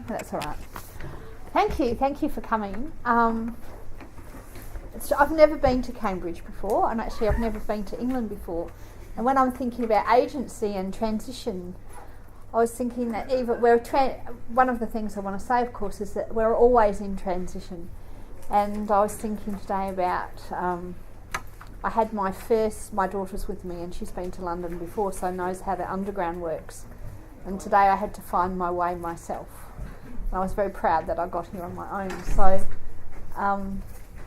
That's all right. Thank you for coming. I've never been to Cambridge before, and actually I've never been to England before. And when I'm thinking about agency and transition, I was thinking that one of the things I want to say, of course, is that we're always in transition. And I was thinking today about, I had my daughter's with me, and she's been to London before, so knows how the underground works. And today I had to find my way myself. And I was very proud that I got here on my own. So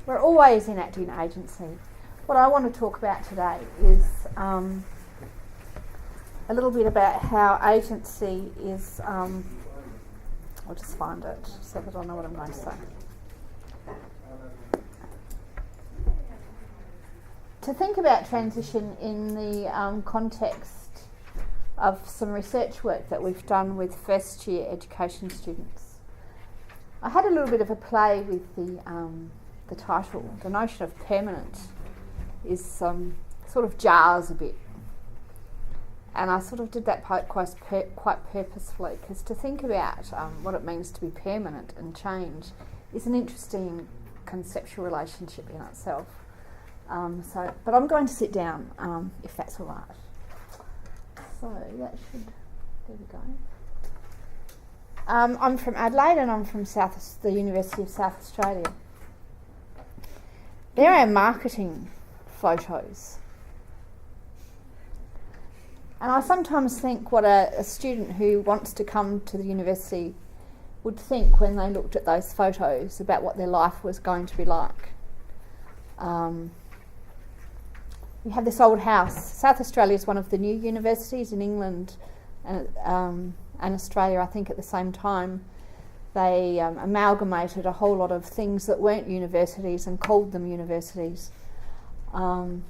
we're always enacting agency. What I want to talk about today is a little bit about how agency is, I'll just find it so that I know what I'm going to say. To think about transition in the context of some research work that we've done with first year education students. I had a little bit of a play with the title. The notion of permanent is sort of jars a bit. And I sort of did that quite purposefully, because to think about what it means to be permanent and change is an interesting conceptual relationship in itself. But I'm going to sit down, if that's all right. So that should, there we go. I'm from Adelaide, and I'm from the University of South Australia. There are marketing photos. And I sometimes think what a student who wants to come to the university would think when they looked at those photos about what their life was going to be like. We have this old house. South Australia is one of the new universities in England and Australia. I think at the same time they amalgamated a whole lot of things that weren't universities and called them universities. And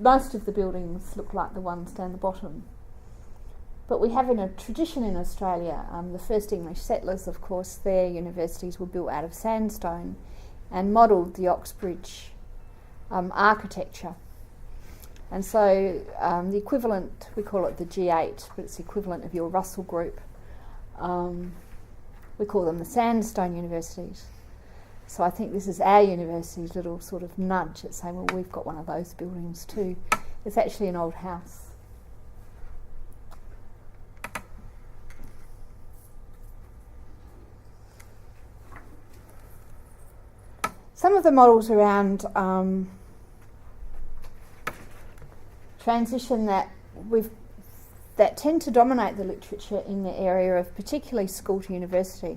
most of the buildings look like the ones down the bottom. But we have in a tradition in Australia, the first English settlers, of course, their universities were built out of sandstone and modelled the Oxbridge architecture. And so the equivalent, we call it the G8, but it's the equivalent of your Russell group. We call them the sandstone universities. So I think this is our university's little sort of nudge at saying, well, we've got one of those buildings too. It's actually an old house. Some of the models around transition that tend to dominate the literature in the area of particularly school to university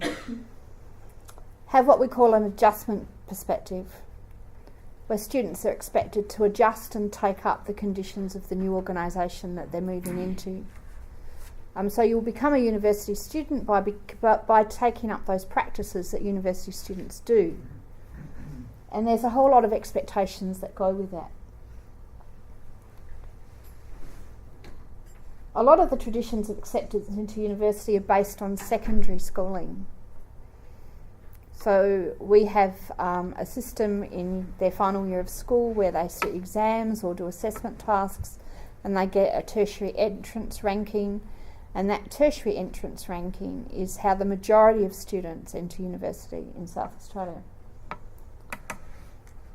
have what we call an adjustment perspective, where students are expected to adjust and take up the conditions of the new organisation that they're moving into. So you'll become a university student by taking up those practices that university students do. And there's a whole lot of expectations that go with that. A lot of the traditions of acceptance into university are based on secondary schooling. So we have a system in their final year of school where they sit exams or do assessment tasks, and they get a tertiary entrance ranking, and that tertiary entrance ranking is how the majority of students enter university in South Australia.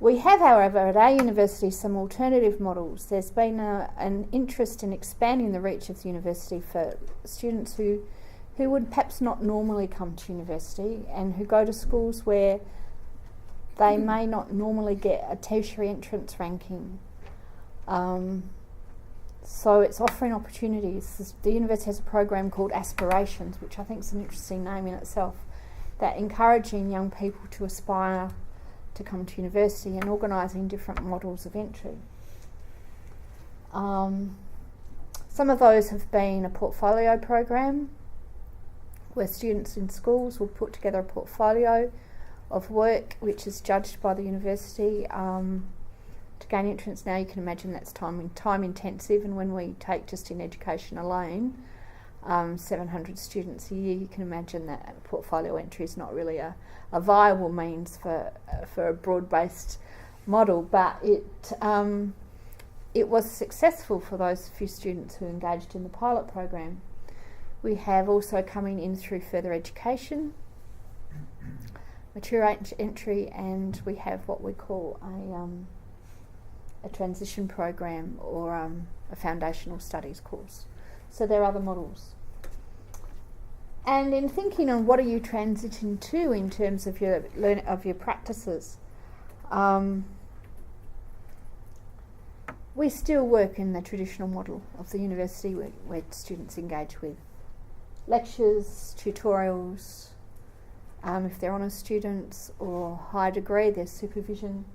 We have, however, at our university some alternative models. There's been an interest in expanding the reach of the university for students who would perhaps not normally come to university and who go to schools where they may not normally get a tertiary entrance ranking. So it's offering opportunities. The university has a program called Aspirations, which I think is an interesting name in itself, that encouraging young people to aspire to come to university and organising different models of entry. Some of those have been a portfolio program, where students in schools will put together a portfolio of work which is judged by the university to gain entrance. Now you can imagine that's time intensive, and when we take just in education alone 700 students a year, you can imagine that portfolio entry is not really a viable means for a broad-based model, but it was successful for those few students who engaged in the pilot program. We have also coming in through further education, mature entry, and we have what we call a transition program or a foundational studies course. So there are other models. And in thinking on what are you transiting to in terms of your practices, we still work in the traditional model of the university where students engage with lectures, tutorials, if they're honours students, or high degree, there's supervision.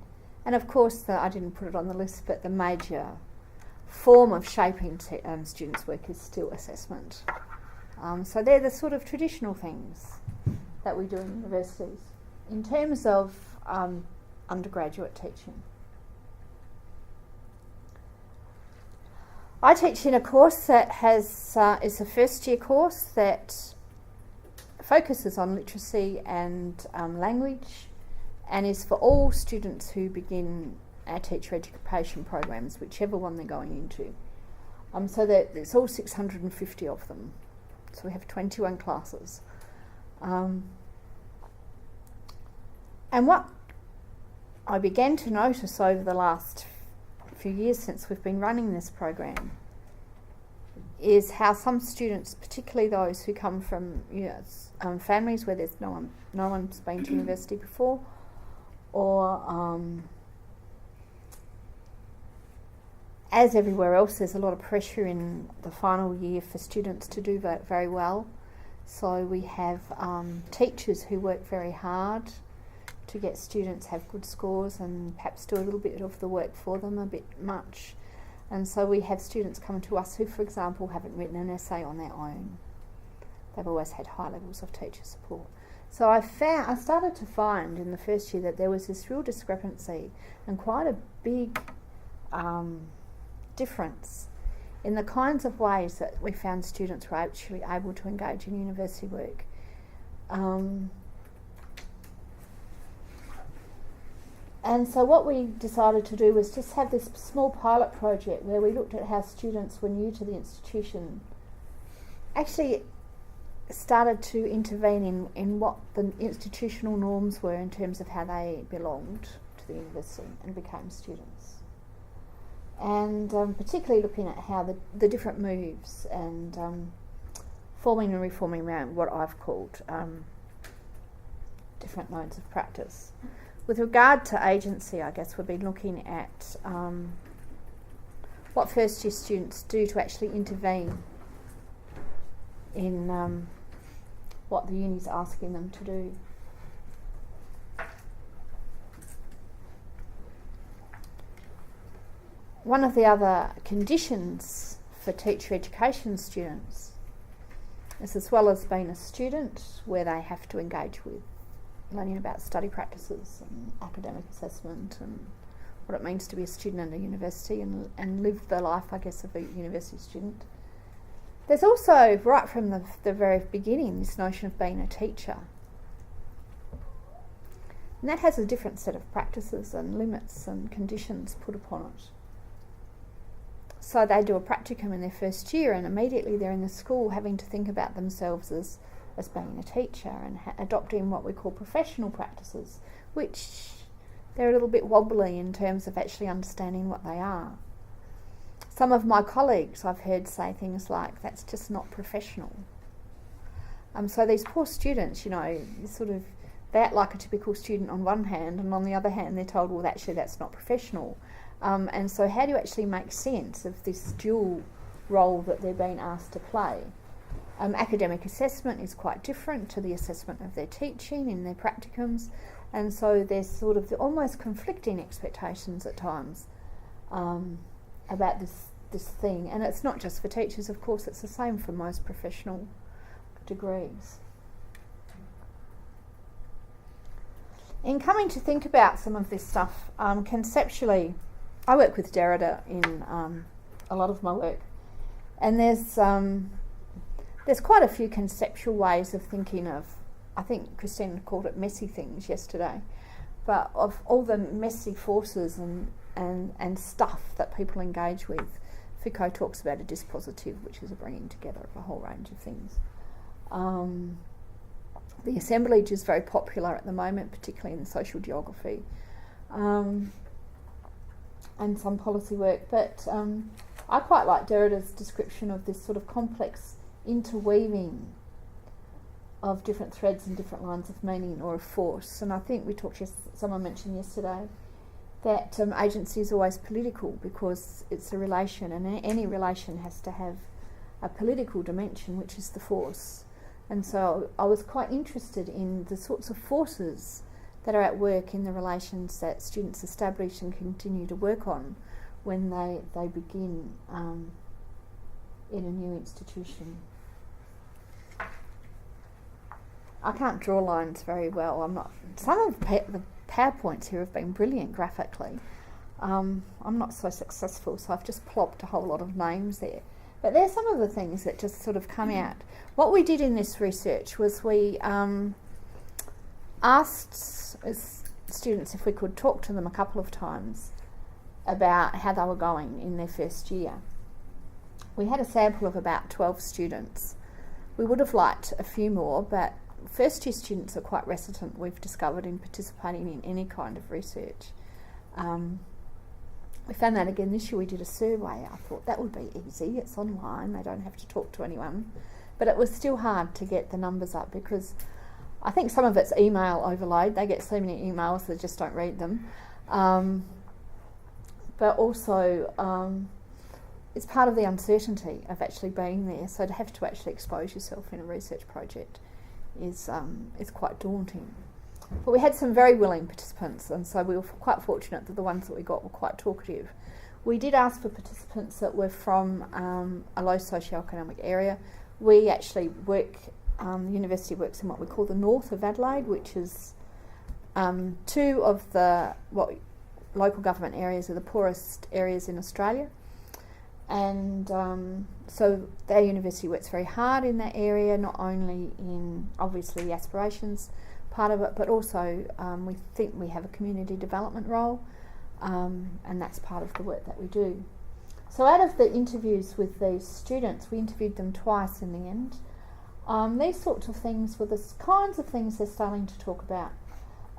And of course, I didn't put it on the list, but the major form of shaping students' work is still assessment. So they're the sort of traditional things that we do in universities. In terms of undergraduate teaching, I teach in a course that is a first year course that focuses on literacy and language, and is for all students who begin our teacher education programs, whichever one they're going into. So that it's all 650 of them. So we have 21 classes. And what I began to notice over the last few years since we've been running this program is how some students, particularly those who come from families where there's no one's been to university before, or as everywhere else, there's a lot of pressure in the final year for students to do very well. So we have teachers who work very hard to get students have good scores and perhaps do a little bit of the work for them, a bit much. And so we have students come to us who, for example, haven't written an essay on their own. They've always had high levels of teacher support. So I started to find in the first year that there was this real discrepancy and quite a big difference in the kinds of ways that we found students were actually able to engage in university work. And so what we decided to do was just have this small pilot project where we looked at how students were new to the institution actually started to intervene in what the institutional norms were in terms of how they belonged to the university and became students. And particularly looking at how the different moves and forming and reforming around what I've called different modes of practice. With regard to agency, I guess we've been looking at what first year students do to actually intervene in what the uni's asking them to do. One of the other conditions for teacher education students is, as well as being a student where they have to engage with learning about study practices and academic assessment and what it means to be a student at a university and live the life, I guess, of a university student. There's also, right from the very beginning, this notion of being a teacher. And that has a different set of practices and limits and conditions put upon it. So they do a practicum in their first year and immediately they're in the school having to think about themselves as being a teacher and adopting what we call professional practices, which they're a little bit wobbly in terms of actually understanding what they are. Some of my colleagues I've heard say things like, that's just not professional. So these poor students, they act like a typical student on one hand, and on the other hand they're told, well, actually that's not professional. And so how do you actually make sense of this dual role that they're being asked to play? Academic assessment is quite different to the assessment of their teaching in their practicums, and so there's sort of almost conflicting expectations at times about this thing. And it's not just for teachers, of course, it's the same for most professional degrees. In coming to think about some of this stuff conceptually, I work with Derrida in a lot of my work, and there's quite a few conceptual ways of thinking of, I think Christine called it messy things yesterday, but of all the messy forces and stuff that people engage with Foucault talks about a dispositive, which is a bringing together of a whole range of things. The assemblage is very popular at the moment, particularly in social geography, and some policy work. But I quite like Derrida's description of this sort of complex interweaving of different threads and different lines of meaning or of force. And I think we talked, someone mentioned yesterday, that agency is always political because it's a relation, and any relation has to have a political dimension, which is the force. And so I was quite interested in the sorts of forces that are at work in the relations that students establish and continue to work on when they begin in a new institution. I can't draw lines very well. Some of the PowerPoints here have been brilliant graphically. I'm not so successful, so I've just plopped a whole lot of names there. But there's some of the things that just sort of come out. What we did in this research was we asked students if we could talk to them a couple of times about how they were going in their first year. We had a sample of about 12 students. We would have liked a few more, but first year students are quite reticent, we've discovered, in participating in any kind of research. We found that again this year. We did a survey. I thought that would be easy, it's online, they don't have to talk to anyone. But it was still hard to get the numbers up because I think some of it's email overload. They get so many emails they just don't read them. But also it's part of the uncertainty of actually being there. So to have to actually expose yourself in a research project is quite daunting. But we had some very willing participants, and so we were quite fortunate that the ones that we got were quite talkative. We did ask for participants that were from a low socioeconomic area. We actually work, the university works in what we call the north of Adelaide, which is two of the local government areas are the poorest areas in Australia. And so our university works very hard in that area, not only in obviously the aspirations part of it, but also we think we have a community development role, and that's part of the work that we do. So out of the interviews with these students, we interviewed them twice in the end. These sorts of things were the kinds of things they're starting to talk about.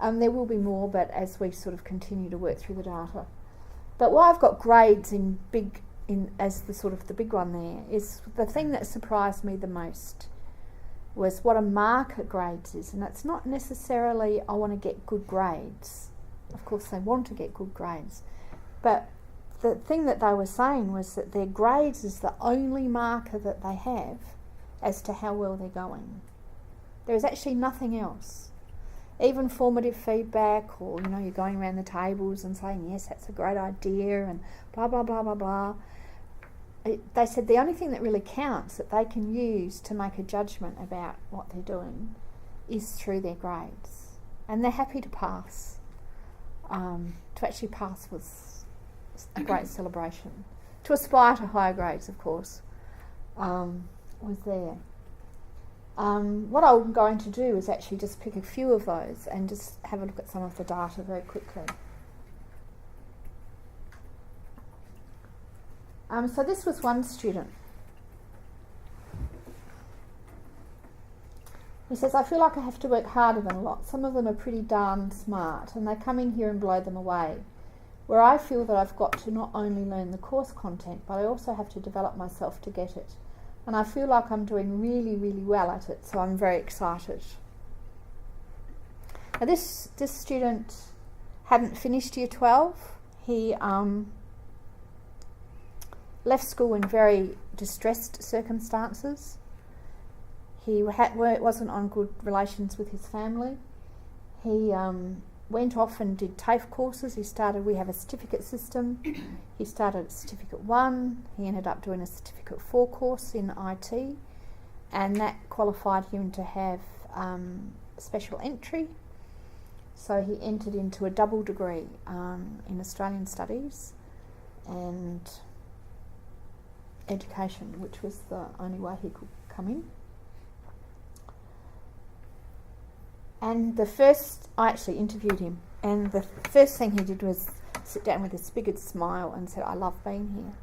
There will be more, but as we sort of continue to work through the data. But why I've got grades as the sort of the big one there is the thing that surprised me the most was what a mark at grades is, and it's not necessarily I want to get good grades. Of course they want to get good grades, but the thing that they were saying was that their grades is the only marker that they have as to how well they're going. There is actually nothing else. Even formative feedback, or you're going around the tables and saying yes, that's a great idea, and blah blah blah blah blah. They said the only thing that really counts that they can use to make a judgment about what they're doing is through their grades, and they're happy to pass. To actually pass was a great celebration. To aspire to higher grades, of course, was there. What I'm going to do is actually just pick a few of those and just have a look at some of the data very quickly. So this was one student. He says, I feel like I have to work harder than a lot. Some of them are pretty darn smart and they come in here and blow them away. Where I feel that I've got to not only learn the course content, but I also have to develop myself to get it. And I feel like I'm doing really, really well at it, so I'm very excited. Now this student hadn't finished year 12. He left school in very distressed circumstances. He wasn't on good relations with his family. He went off and did TAFE courses. We have a certificate system. He started at Certificate 1. He ended up doing a Certificate 4 course in IT, and that qualified him to have special entry. So he entered into a double degree in Australian Studies and Education, which was the only way he could come in. And I actually interviewed him, and the first thing he did was sit down with this big smile and said, I love being here.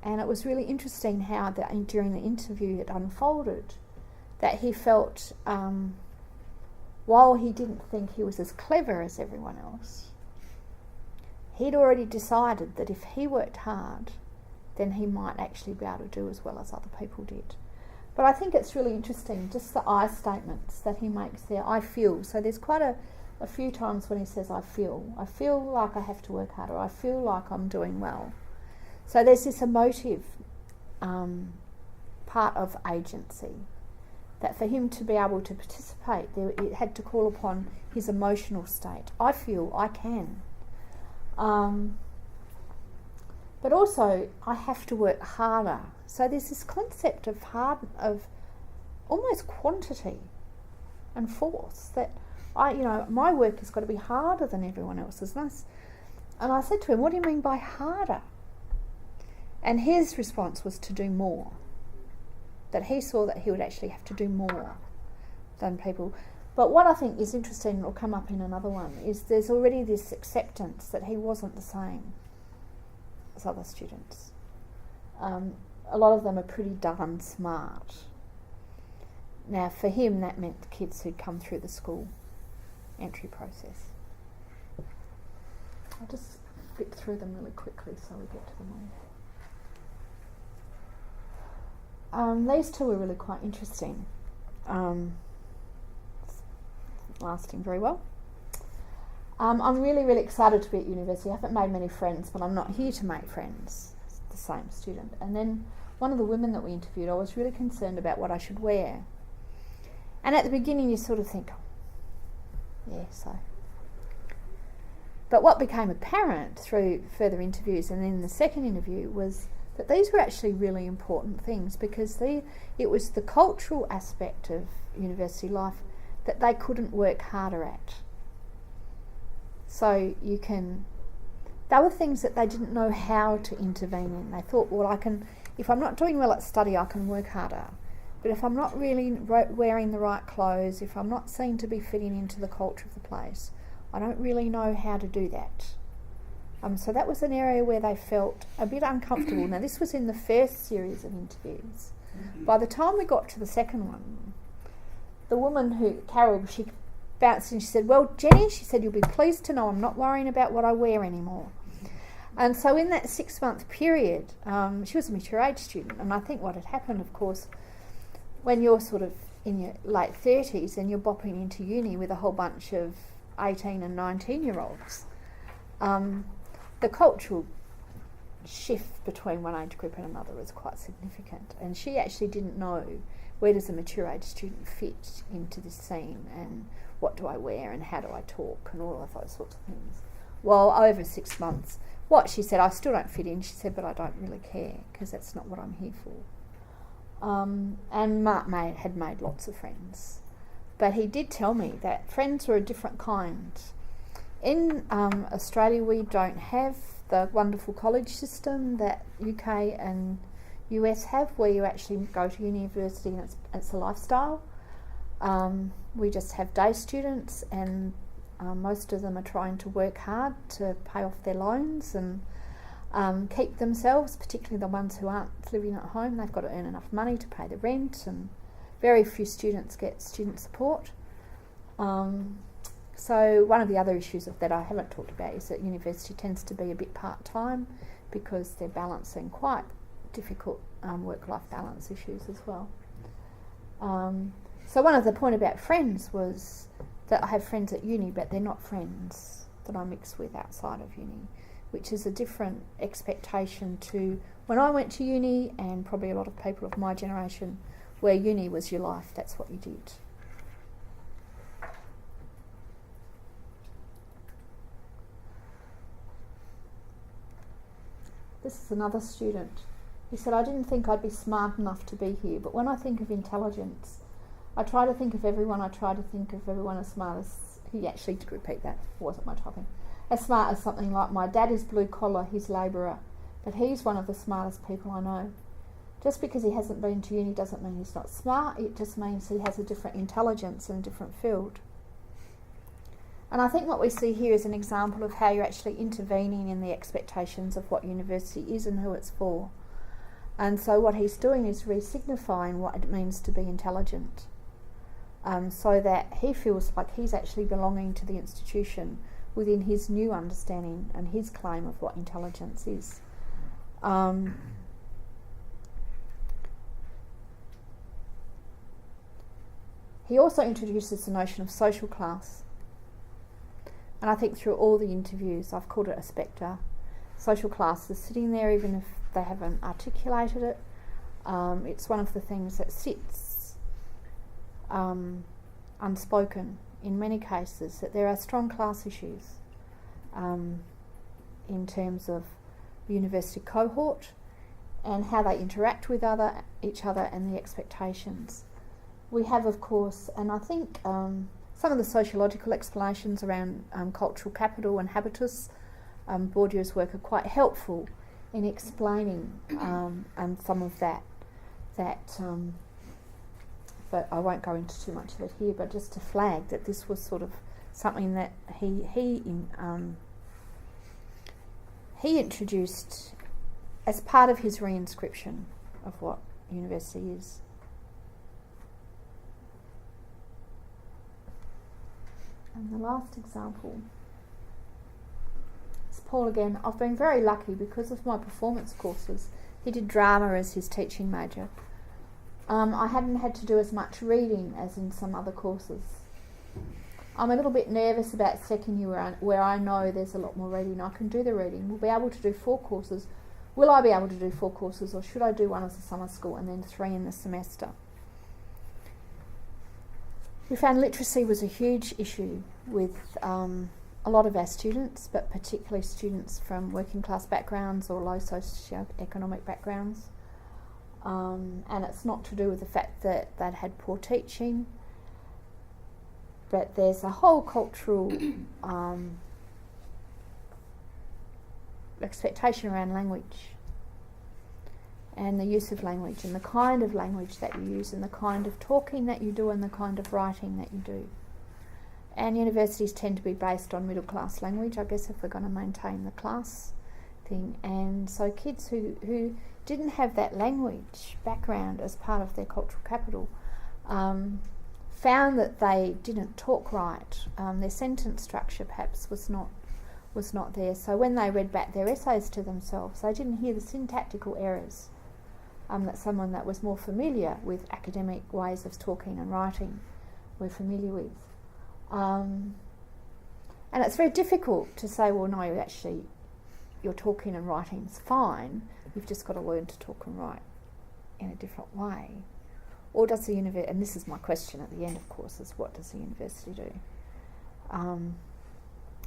And it was really interesting how during the interview it unfolded, that he felt, while he didn't think he was as clever as everyone else, he'd already decided that if he worked hard, then he might actually be able to do as well as other people did. But I think it's really interesting, just the I statements that he makes there. I feel. So there's quite a few times when he says, I feel like I have to work harder. I feel like I'm doing well. So there's this emotive part of agency, that for him to be able to participate, it had to call upon his emotional state. I feel I can. But also, I have to work harder. So there's this concept of almost quantity and force, that my work has got to be harder than everyone else's. And I said to him, what do you mean by harder? And his response was to do more. That he saw that he would actually have to do more than people. But what I think is interesting, and will come up in another one, is there's already this acceptance that he wasn't the same as other students. A lot of them are pretty darn smart. Now, for him, that meant the kids who'd come through the school entry process. I'll just flip through them really quickly so we get to them all. These two are really quite interesting. Lasting very well. I'm really, really excited to be at university. I haven't made many friends, but I'm not here to make friends. It's the same student. And then one of the women that we interviewed, I was really concerned about what I should wear. And at the beginning you sort of think, so. But what became apparent through further interviews and then the second interview was that these were actually really important things, because it was the cultural aspect of university life that they couldn't work harder at. So they were things that they didn't know how to intervene in. They thought, if I'm not doing well at study, I can work harder. But if I'm not really wearing the right clothes, if I'm not seen to be fitting into the culture of the place, I don't really know how to do that. So that was an area where they felt a bit uncomfortable. Now, this was in the first series of interviews. By the time we got to the second one, the woman Carol, she bounced in, she said, well, Jenny, she said, you'll be pleased to know I'm not worrying about what I wear anymore. And so in that 6-month period, she was a mature age student, and I think what had happened, of course, when you're sort of in your late 30s and you're bopping into uni with a whole bunch of 18 and 19-year-olds, the cultural shift between one age group and another was quite significant. And she actually didn't know, where does a mature age student fit into this scene, and what do I wear and how do I talk and all of those sorts of things. Well, over 6 months, she said, I still don't fit in, she said, but I don't really care, because that's not what I'm here for. And Mark had made lots of friends. But he did tell me that friends were a different kind. In Australia, we don't have the wonderful college system that UK and US have, where you actually go to university and it's a lifestyle. We just have day students, and most of them are trying to work hard to pay off their loans and keep themselves, particularly the ones who aren't living at home. They've got to earn enough money to pay the rent, and very few students get student support. So one of the other issues that I haven't talked about is that university tends to be a bit part-time, because they're balancing quite difficult work-life balance issues as well. So one of the point about friends was that I have friends at uni, but they're not friends that I mix with outside of uni, which is a different expectation to when I went to uni, and probably a lot of people of my generation, where uni was your life, that's what you did. This is another student. He said, I didn't think I'd be smart enough to be here, but when I think of intelligence, I try to think of everyone as smart as, he actually did repeat that, wasn't my typing, as smart as something like my dad is blue collar, he's labourer, but he's one of the smartest people I know. Just because he hasn't been to uni doesn't mean he's not smart, it just means he has a different intelligence in a different field. And I think what we see here is an example of how you're actually intervening in the expectations of what university is and who it's for. And so what he's doing is re-signifying what it means to be intelligent, so that he feels like he's actually belonging to the institution within his new understanding and his claim of what intelligence is. He also introduces the notion of social class. And I think through all the interviews, I've called it a spectre. Social class is sitting there even if they haven't articulated it. It's one of the things that sits unspoken in many cases, that there are strong class issues in terms of the university cohort and how they interact with each other and the expectations. We have, of course, and I think some of the sociological explanations around cultural capital and habitus, Bourdieu's work, are quite helpful in explaining some of that. But I won't go into too much of it here. But just to flag that this was sort of something that he introduced as part of his reinscription of what university is. And the last example is Paul again. I've been very lucky because of my performance courses. He did drama as his teaching major. I hadn't had to do as much reading as in some other courses. I'm a little bit nervous about second year where I know there's a lot more reading. I can do the reading. We'll be able to do 4 courses. Will I be able to do 4 courses, or should I do 1 as a summer school and then 3 in the semester? We found literacy was a huge issue with a lot of our students, but particularly students from working class backgrounds or low socio-economic backgrounds. And it's not to do with the fact that they'd had poor teaching, but there's a whole cultural expectation around language and the use of language and the kind of language that you use and the kind of talking that you do and the kind of writing that you do. And universities tend to be based on middle class language, I guess, if we're going to maintain the class thing. And so kids who didn't have that language background as part of their cultural capital found that they didn't talk right. Their sentence structure perhaps was not there. So when they read back their essays to themselves, they didn't hear the syntactical errors that someone that was more familiar with academic ways of talking and writing were familiar with. And it's very difficult to say, well, no, actually, your talking and writing's fine. You've just got to learn to talk and write in a different way. Or does the university, and this is my question at the end of courses, what does the university do?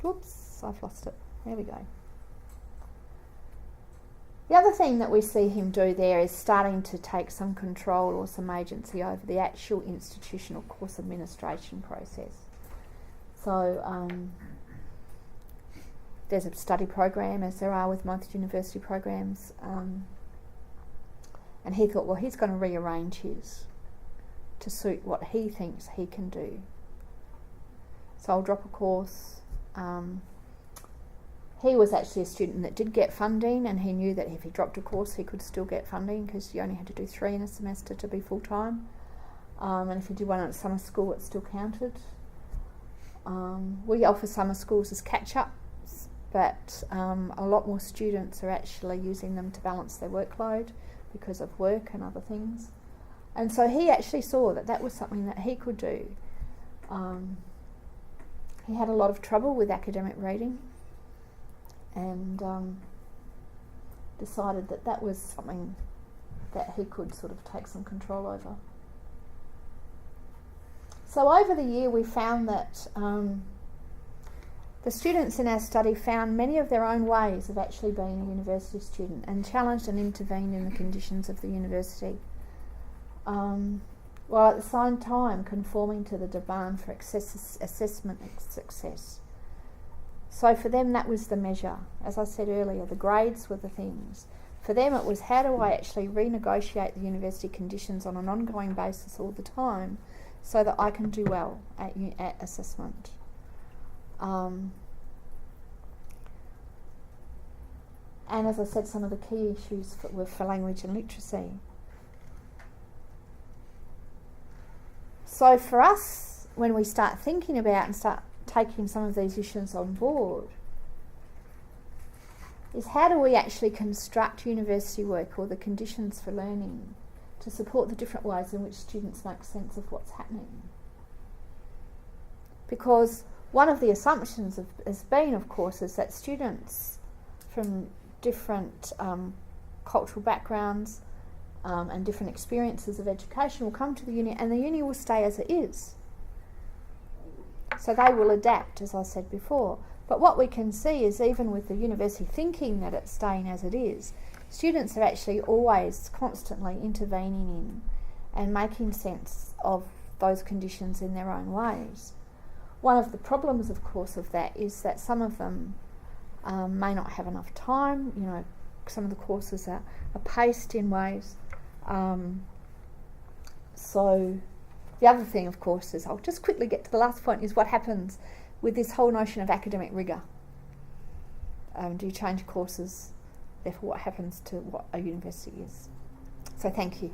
Whoops, I've lost it. There we go. The other thing that we see him do there is starting to take some control or some agency over the actual institutional course administration process. So there's a study program, as there are with most university programs, and he thought, well, he's going to rearrange his to suit what he thinks he can do. So I'll drop a course. He was actually a student that did get funding, and he knew that if he dropped a course he could still get funding because you only had to do 3 in a semester to be full-time. And if you did 1 at summer school it still counted. We offer summer schools as catch-ups, but a lot more students are actually using them to balance their workload because of work and other things. And so he actually saw that that was something that he could do. He had a lot of trouble with academic reading, and decided that that was something that he could sort of take some control over. So over the year we found that the students in our study found many of their own ways of actually being a university student and challenged and intervened in the conditions of the university, while at the same time conforming to the demand for assessment success. So for them that was the measure. As I said earlier, the grades were the things. For them it was, how do I actually renegotiate the university conditions on an ongoing basis all the time so that I can do well at assessment. And as I said, some of the key issues were for language and literacy. So for us, when we start thinking about and start taking some of these issues on board, is how do we actually construct university work or the conditions for learning to support the different ways in which students make sense of what's happening? Because one of the assumptions has been, of course, is that students from different cultural backgrounds and different experiences of education will come to the uni, and the uni will stay as it is. So they will adapt, as I said before. But what we can see is, even with the university thinking that it's staying as it is, students are actually always constantly intervening in and making sense of those conditions in their own ways. One of the problems, of course, of that is that some of them may not have enough time. You know, some of the courses are paced in ways. So the other thing, of course, is, I'll just quickly get to the last point, is what happens with this whole notion of academic rigour. Do you change courses? Therefore, what happens to what a university is? So thank you.